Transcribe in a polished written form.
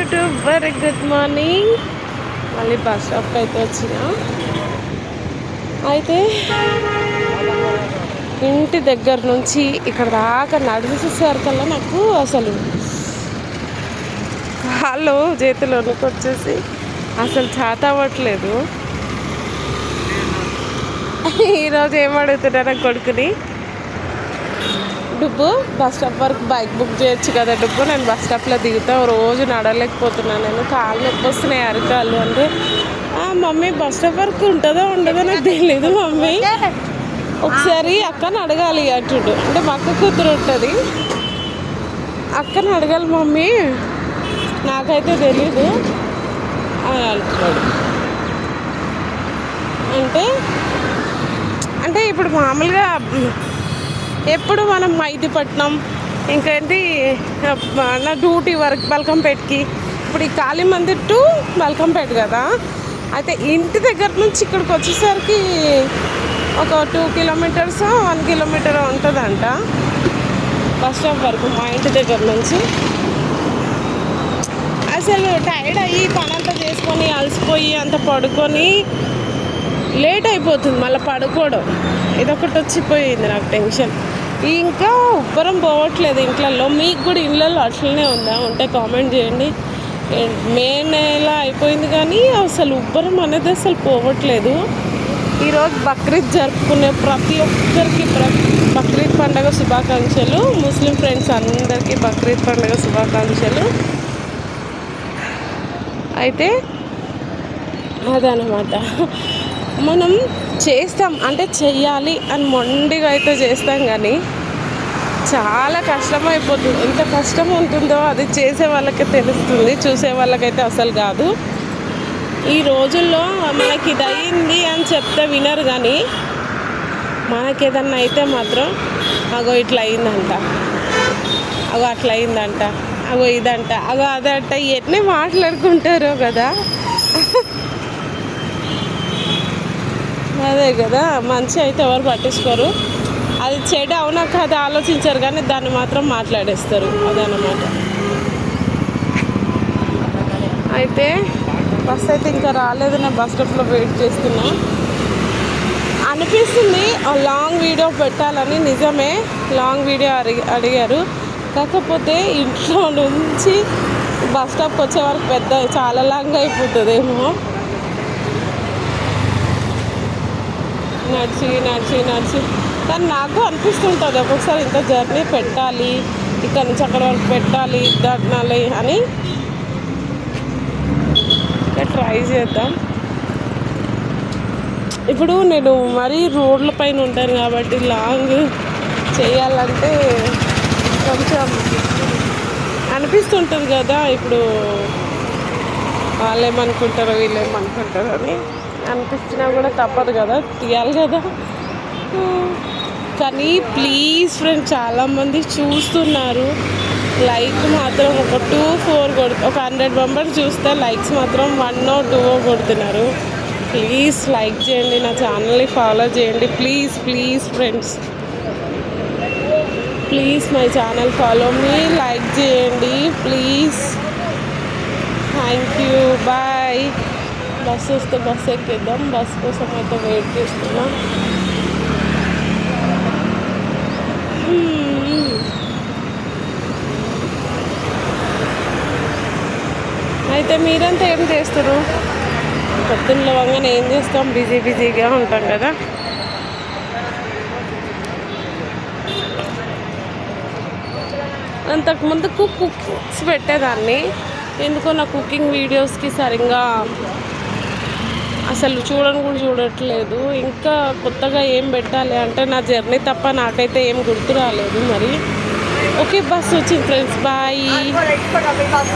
YouTube, very good morning. మళ్ళీ bus స్టాప్కి అయితే వచ్చిన. అయితే ఇంటి దగ్గర నుంచి ఇక్కడ దాకా నడిచేసరికల్లా నాకు అసలు కాళ్ళు చేతులు వణుకొచ్చేసి అసలు చేత అవ్వట్లేదు. ఈరోజు ఏం అడుగుతున్నా కొడుకుని, డుబ్బు బస్ స్టాప్ వరకు బైక్ బుక్ చేయొచ్చు కదా డుబ్బు, నేను బస్ స్టాప్లో దిగుతా, రోజు నడవలేకపోతున్నాను, నేను కాళ్ళు నొప్పి వస్తున్నాయి అరికాళ్ళు అంటే, మమ్మీ బస్ స్టాప్ వరకు ఉంటుందో ఉండదో నాకు తెలీదు మమ్మీ, ఒకసారి అక్కని అడగాలి అంటుడు. అంటే మా అక్క కూతురు ఉంటుంది, అక్కని అడగాలి మమ్మీ, నాకైతే తెలీదు అని అంటున్నాడు. అంటే ఇప్పుడు మామూలుగా ఎప్పుడు మనం మైదీపట్నం ఇంకేంటి నా డ్యూటీ వరకు బల్కంపేటకి, ఇప్పుడు ఈ కాళీమందిర్ టు బల్కంపేట కదా, అయితే ఇంటి దగ్గర నుంచి ఇక్కడికి వచ్చేసరికి ఒక 2 కిలోమీటర్స్ 1 కిలోమీటర్ ఉంటుందంట బస్ స్టాప్ వరకు మా ఇంటి దగ్గర నుంచి. అసలు టైర్డ్ అయ్యి పనంతా చేసుకొని అలసిపోయి అంత పడుకొని లేట్ అయిపోతుంది, మళ్ళీ పడుకోవడం ఇదొకటి వచ్చిపోయింది నాకు టెన్షన్. ఇంకా ఉబ్బరం పోవట్లేదు ఇంట్లలో. మీకు కూడా ఇళ్ళల్లో అట్లనే ఉందా? ఉంటే కామెంట్ చేయండి. మే నెల అయిపోయింది కానీ అసలు ఉబ్బరం అనేది అసలు పోవట్లేదు. ఈరోజు బక్రీద్ జరుపుకునే ప్రతి ఒక్కరికి బక్రీద్ పండుగ శుభాకాంక్షలు. ముస్లిం ఫ్రెండ్స్ అందరికీ బక్రీద్ పండుగ శుభాకాంక్షలు. అయితే అదనమాట, మనం చేస్తాం అంటే చెయ్యాలి అని మొండిగా అయితే చేస్తాం కానీ చాలా కష్టం అయిపోతుంది. ఎంత కష్టం ఉంటుందో అది చేసే వాళ్ళకే తెలుస్తుంది, చూసే వాళ్ళకైతే అసలు కాదు. ఈ రోజుల్లో మనకి ఇది అయింది అని చెప్తే వినరు కానీ మనకేదన్నా అయితే మాత్రం అగో ఇట్లా అయిందంట, అగో అట్లా అయిందంట, అగో ఇదంట, అగో అదంట, ఎన్ని మాట్లాడుకుంటారో కదా. అదే కదా, మంచి అయితే ఎవరు పట్టించుకోరు, అది చెడు అవునా కదా ఆలోచించారు కానీ దాన్ని మాత్రం మాట్లాడేస్తారు, అదనమాట. అయితే బస్ అయితే ఇంకా రాలేదు, నేను బస్ స్టాప్లో వెయిట్ చేస్తున్నా. అనిపిస్తుంది లాంగ్ వీడియో పెట్టాలని, నిజమే లాంగ్ వీడియో అడిగారు, కాకపోతే ఇంట్లో నుంచి బస్ స్టాప్కి వచ్చే వరకు చాలా లాంగ్ అయిపోతుందేమో. నడిచి కానీ నాకు అనిపిస్తుంటుంది ఒక్కొక్కసారి ఇంత జర్నీ పెట్టాలి, ఇక్కడ నుంచి అక్కడ వరకు పెట్టాలి, దాటాలి అని. ట్రై చేద్దాం. ఇప్పుడు నేను మరీ రోడ్ల పైన ఉంటాను కాబట్టి లాంగ్ చేయాలంటే కొంచెం అనిపిస్తుంటుంది కదా, ఇప్పుడు వాళ్ళేమనుకుంటారో వీళ్ళేమనుకుంటారో అని అనిపించినా కూడా తప్పదు కదా, తీయాలి కదా. కానీ ప్లీజ్ ఫ్రెండ్స్, చాలామంది చూస్తున్నారు, లైక్ మాత్రం ఒక 2-4 ఒక 100 మెంబర్స్ చూస్తే లైక్స్ మాత్రం 1 or 2 కొడుతున్నారు. ప్లీజ్ లైక్ చేయండి, నా ఛానల్ని ఫాలో చేయండి, please friends, please my channel follow me, like చేయండి please. Thank you, bye. Bus వస్తే బస్సు ఎక్కేద్దాం, బస్ కోసం అయితే వెయిట్ చేస్తున్నాం. అయితే మీరంతా ఏం చేస్తారు? పొద్దున్న లేవగానే ఏం చేస్తాం? బిజీగా ఉంటాం కదా. అంతకుముందు కుక్స్ పెట్టేదాన్ని, ఎందుకో నా కుకింగ్ వీడియోస్కి సరిగ్గా అసలు చూడట్లేదు. ఇంకా కొత్తగా ఏం పెట్టాలి అంటే నా జర్నీ తప్ప నాకైతే ఏం గుర్తు రాలేదు. మరి ఓకే, బస్ వచ్చింది ఫ్రెండ్స్, బాయ్.